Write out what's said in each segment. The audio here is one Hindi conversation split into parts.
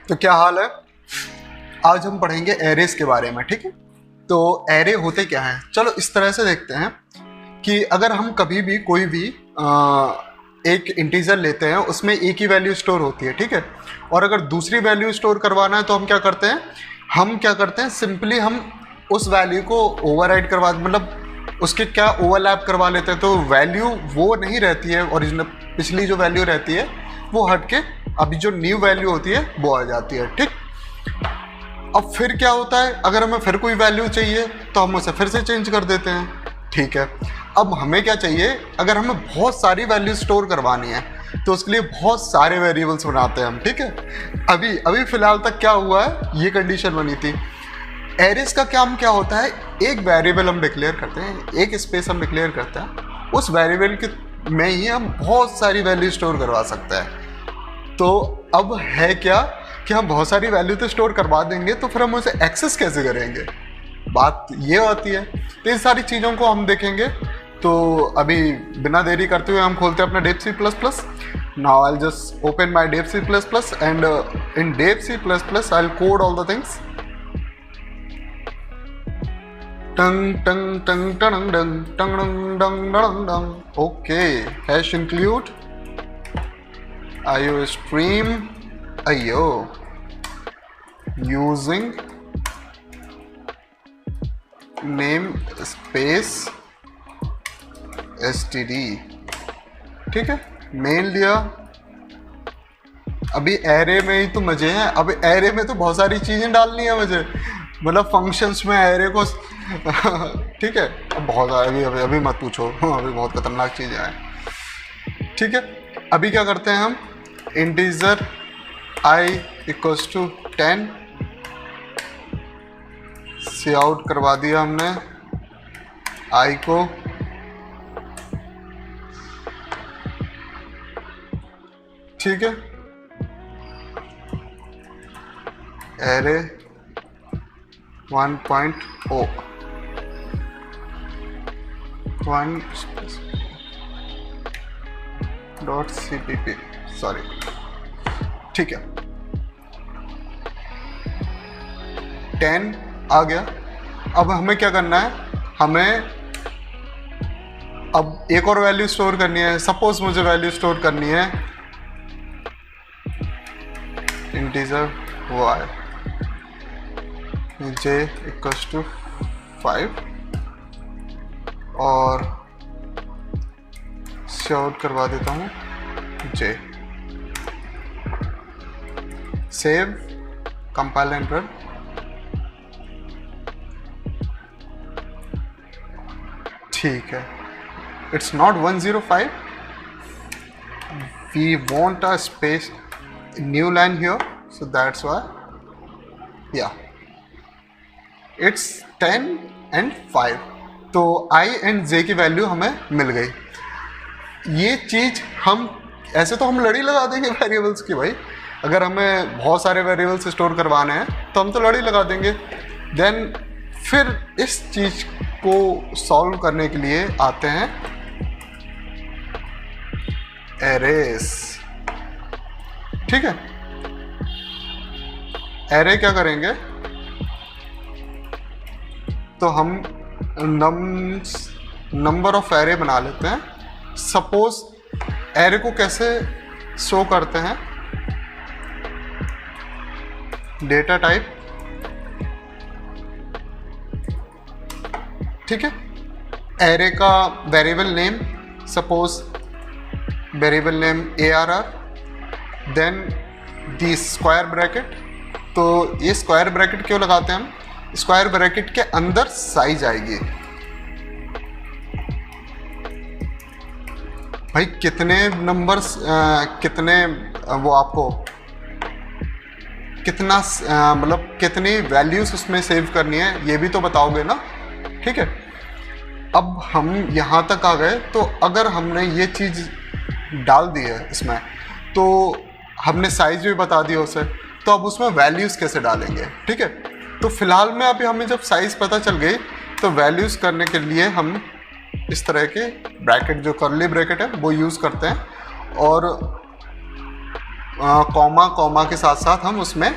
तो क्या हाल है। आज हम पढ़ेंगे एरेस के बारे में, ठीक है। तो एरे होते क्या हैं, चलो इस तरह से देखते हैं कि अगर हम कभी भी कोई भी एक इंटीजर लेते हैं, उसमें एक ही वैल्यू स्टोर होती है, ठीक है। और अगर दूसरी वैल्यू स्टोर करवाना है तो हम क्या करते हैं सिंपली हम उस वैल्यू को ओवरराइड करवा, मतलब उसके क्या ओवरलैप करवा लेते हैं। तो वैल्यू वो नहीं रहती है ओरिजिनल, पिछली जो वैल्यू रहती है वो हट के अभी जो न्यू वैल्यू होती है वो आ जाती है, ठीक। अब फिर क्या होता है, अगर हमें फिर कोई वैल्यू चाहिए तो हम उसे फिर से चेंज कर देते हैं, ठीक है। अब हमें क्या चाहिए, अगर हमें बहुत सारी वैल्यू स्टोर करवानी है तो उसके लिए बहुत सारे वेरिएबल्स बनाते हैं हम, ठीक है। अभी फिलहाल तक क्या हुआ है, ये कंडीशन बनी थी। एरेस का काम क्या होता है, एक वेरिएबल हम डिक्लेयर करते हैं, एक स्पेस हम डिक्लेयर करते हैं, उस वेरिएबल के में ही हम बहुत सारी वैल्यू स्टोर करवा सकते हैं। तो अब है क्या कि हम बहुत सारी वैल्यू तो स्टोर करवा देंगे, तो फिर हम उसे एक्सेस कैसे करेंगे, बात ये आती है। तो इन सारी चीज़ों को हम देखेंगे। तो अभी बिना देरी करते हुए हम खोलते हैं अपना Dev C plus plus. Now I just open my Dev C plus plus and in Dev C plus plus I code all the things. टंग टंग टंग टंग टंग टंग टंग टंग टंग। Okay, hash include IO stream IO using name space std, ठीक है। मेन लिया। अभी एरे में ही तो मजे हैं, अब एरे में तो बहुत सारी चीजें डालनी है मुझे, मतलब फंक्शंस में एरे को ठीक है। अब बहुत अभी मत पूछो, अभी बहुत खतरनाक चीजें हैं, ठीक है। अभी क्या करते हैं हम, integer i equals to 10 C out करवा दिया हमने i को, ठीक है। एरे 1.0 1.cpp सॉरी, ठीक है। 10 आ गया। अब हमें क्या करना है, हमें अब एक और वैल्यू स्टोर करनी है। सपोज मुझे वैल्यू स्टोर करनी है integer y j equals to 5 और शॉर्ट करवा देता हूँ j। Save, compile and run. ठीक है, it's not 105, we want a space new line here, so that's why या इट्स 10 and 5। तो i and j की वैल्यू हमें मिल गई। ये चीज हम ऐसे तो हम लड़ी लगा देंगे वेरिएबल्स की, भाई अगर हमें बहुत सारे वेरिएबल्स स्टोर करवाने हैं तो हम तो लड़ी लगा देंगे। देन फिर इस चीज को सॉल्व करने के लिए आते हैं एरेस, ठीक है। एरे क्या करेंगे, तो हम नंबर ऑफ एरे बना लेते हैं। सपोज एरे को कैसे शो करते हैं, डेटा टाइप, ठीक है। एरे का variable name, suppose variable name ARR, then the square bracket. तो ये स्क्वायर ब्रैकेट क्यों लगाते हैं हम, स्क्वायर ब्रैकेट के अंदर साइज आएगी। भाई कितने नंबर्स, कितने वो आपको कितना मतलब कितनी वैल्यूज उसमें सेव करनी है, ये भी तो बताओगे ना, ठीक है। अब हम यहाँ तक आ गए, तो अगर हमने ये चीज़ डाल दी है इसमें, तो हमने साइज भी बता दिया उसे, तो अब उसमें वैल्यूज़ कैसे डालेंगे, ठीक है। तो फिलहाल में अभी हमें जब साइज पता चल गई, तो वैल्यूज़ करने के लिए हम इस तरह के ब्रैकेट, जो कर्ली ब्रैकेट है वो यूज़ करते हैं, और कॉमा कॉमा के साथ साथ हम उसमें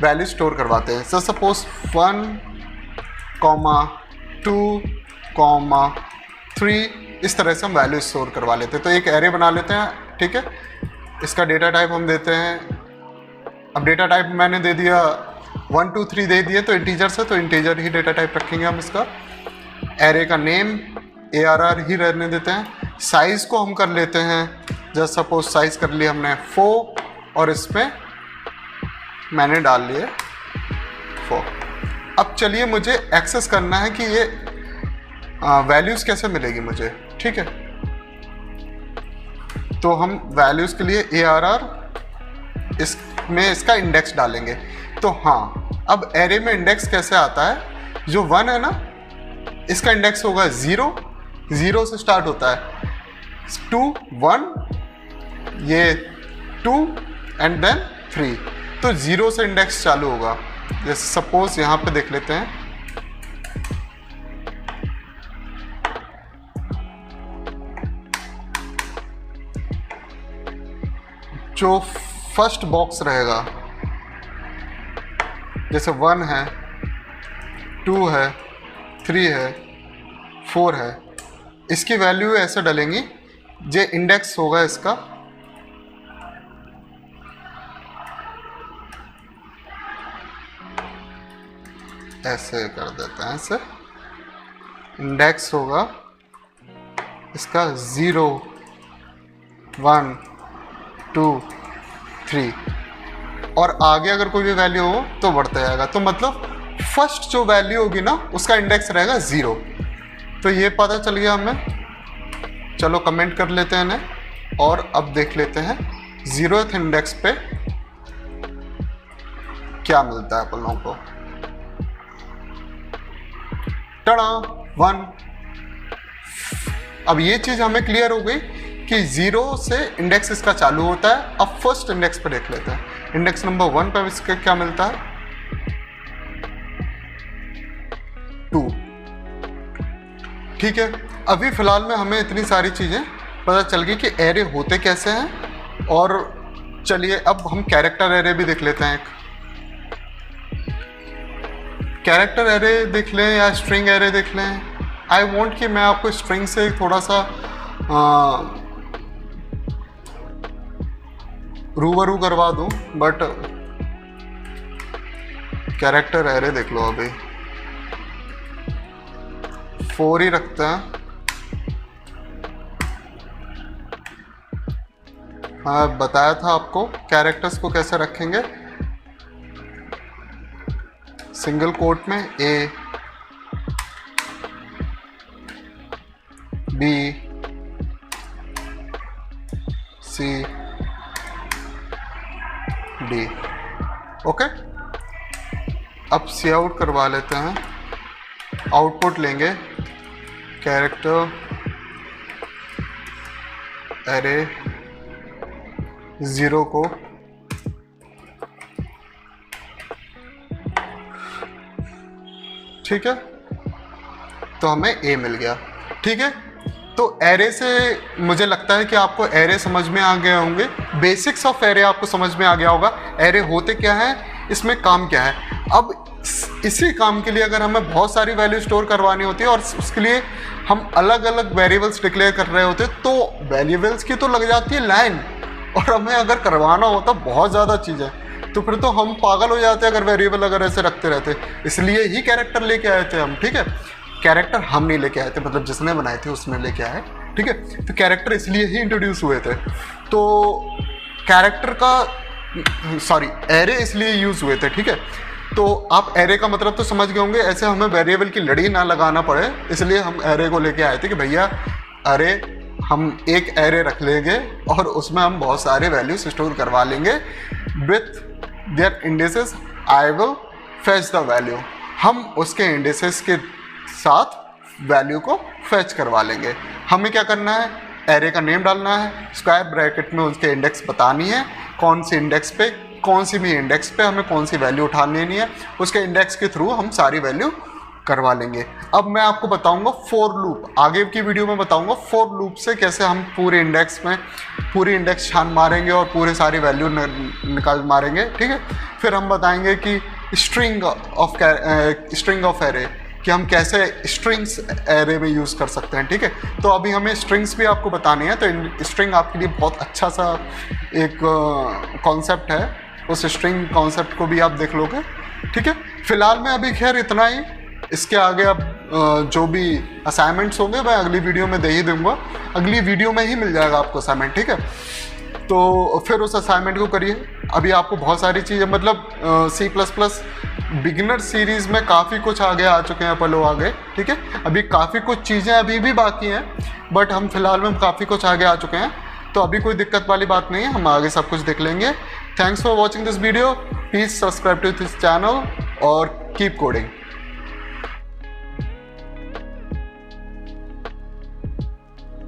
वैल्यू स्टोर करवाते हैं। सपोज 1, 2, 3 इस तरह से हम वैल्यू स्टोर करवा लेते हैं। तो एक एरे बना लेते हैं, ठीक है। इसका डेटा टाइप हम देते हैं, अब डेटा टाइप मैंने दे दिया 1, 2, 3 दे दिए तो इंटीजर से, तो इंटीजर ही डेटा टाइप रखेंगे हम इसका। एरे का नेम ARR ही रहने देते हैं। साइज़ को हम कर लेते हैं, जस्ट सपोज साइज़ कर लिया हमने 4 और इसमें मैंने डाल लिए 4। अब चलिए मुझे एक्सेस करना है कि ये वैल्यूज़ कैसे मिलेगी मुझे, ठीक है। तो हम वैल्यूज़ के लिए ARR इसमें इसका इंडेक्स डालेंगे। तो हाँ, अब एरे में इंडेक्स कैसे आता है, जो 1 है ना इसका इंडेक्स होगा 0, 0 से स्टार्ट होता है, 2, 1, ये 2 एंड देन 3, तो 0 से इंडेक्स चालू होगा। जैसे सपोज यहाँ पे देख लेते हैं, जो फर्स्ट बॉक्स रहेगा, जैसे 1 है, 2 है, 3 है, 4 है, इसकी वैल्यू ऐसे डलेंगी, जो इंडेक्स होगा इसका ऐसे कर देते हैं, ऐसे इंडेक्स होगा इसका 0, 1, 2, 3 और आगे अगर कोई भी वैल्यू हो तो बढ़ता जाएगा। तो मतलब फर्स्ट जो वैल्यू होगी ना उसका इंडेक्स रहेगा 0। तो ये पता चल गया हमें। चलो कमेंट कर लेते हैं इन्हें और अब देख लेते हैं 0th इंडेक्स पे क्या मिलता है अपन लोगों को। टड़ा 1। अब ये चीज हमें क्लियर हो गई कि 0 से इंडेक्स इसका चालू होता है। अब फर्स्ट इंडेक्स पे देख लेते हैं। इंडेक्स नंबर 1 पे इसका क्या मिलता है, 2, ठीक है। अभी फिलहाल में हमें इतनी सारी चीजें पता चल गई कि एरे होते कैसे हैं। और चलिए अब हम कैरेक्टर एरे भी देख लेते हैं। एक कैरेक्टर एरे देख लें या स्ट्रिंग एरे देख लें। आई वांट कि मैं आपको स्ट्रिंग से थोड़ा सा रूबरू करवा दूं, बट कैरेक्टर एरे देख लो। अभी 4 ही रखते हैं। हाँ, बताया था आपको कैरेक्टर्स को कैसे रखेंगे। सिंगल कोट में A, B, C, D। Okay, अब सी आउट करवा लेते हैं। आउटपुट लेंगे कैरेक्टर एरे 0 को ठीक है, तो हमें A मिल गया। ठीक है, तो एरे से मुझे लगता है कि आपको एरे समझ में आ गए होंगे। बेसिक्स ऑफ एरे आपको समझ में आ गया होगा। एरे होते क्या है, इसमें काम क्या है। अब इसी काम के लिए अगर हमें बहुत सारी वैल्यू स्टोर करवानी होती है और उसके लिए हम अलग अलग वेरिएबल्स डिक्लेयर कर रहे होते, तो वेरिएबल्स की तो लग जाती है लाइन, और हमें अगर करवाना होता बहुत ज़्यादा चीज़ें, तो फिर तो हम पागल हो जाते अगर वेरिएबल अगर ऐसे रखते रहते। इसलिए ही कैरेक्टर लेके आए थे हम। ठीक है, कैरेक्टर हम नहीं लेके आए थे, मतलब जिसने बनाए थे उसने लेके आए। ठीक है, तो कैरेक्टर इसलिए ही इंट्रोड्यूस हुए थे। तो कैरेक्टर का सॉरी एरे इसलिए यूज़ हुए थे। ठीक है, तो आप एरे का मतलब तो समझ गए होंगे। ऐसे हमें वेरिएबल की लड़ी ना लगाना पड़े, इसलिए हम एरे को लेके आए थे कि भैया अरे हम एक एरे रख लेंगे और उसमें हम बहुत सारे वैल्यूज स्टोर करवा लेंगे with their indices. I will fetch the value. हम उसके इंडिसेस के साथ वैल्यू को फेच करवा लेंगे। हमें क्या करना है, एरे का नेम डालना है, स्क्वायर ब्रैकेट में उसके इंडेक्स बतानी है, कौन सी इंडेक्स पे, कौन सी भी इंडेक्स पे हमें कौन सी वैल्यू उठा लेनी है, उसके इंडेक्स के थ्रू हम सारी वैल्यू करवा लेंगे। अब मैं आपको बताऊंगा फॉर लूप, आगे की वीडियो में बताऊंगा फॉर लूप से कैसे हम पूरे इंडेक्स छान मारेंगे और पूरे सारी वैल्यू निकाल मारेंगे, ठीक है। फिर हम बताएंगे कि स्ट्रिंग ऑफ एरे, कि हम कैसे स्ट्रिंग्स एरे में यूज़ कर सकते हैं, ठीक है। तो अभी हमें स्ट्रिंग्स भी आपको बतानी है, तो स्ट्रिंग आपके लिए बहुत अच्छा सा एक कॉन्सेप्ट है, उस स्ट्रिंग कॉन्सेप्ट को भी आप देख लोगे, ठीक है। फिलहाल मैं अभी खैर इतना ही, इसके आगे अब जो भी असाइनमेंट्स होंगे मैं अगली वीडियो में दे ही दूंगा, अगली वीडियो में ही मिल जाएगा आपको असाइनमेंट, ठीक है। तो फिर उस असाइनमेंट को करिए। अभी आपको बहुत सारी चीज़ें, मतलब C++ बिगिनर सीरीज़ में काफ़ी कुछ आगे आ चुके हैं अपन लोग आगे, ठीक है। अभी काफ़ी कुछ चीज़ें अभी भी बाकी हैं, बट हम फिलहाल में काफ़ी कुछ आगे आ चुके हैं, तो अभी कोई दिक्कत वाली बात नहीं है, हम आगे सब कुछ देख लेंगे। Thanks for watching this video, please subscribe to this channel और कीप कोडिंग।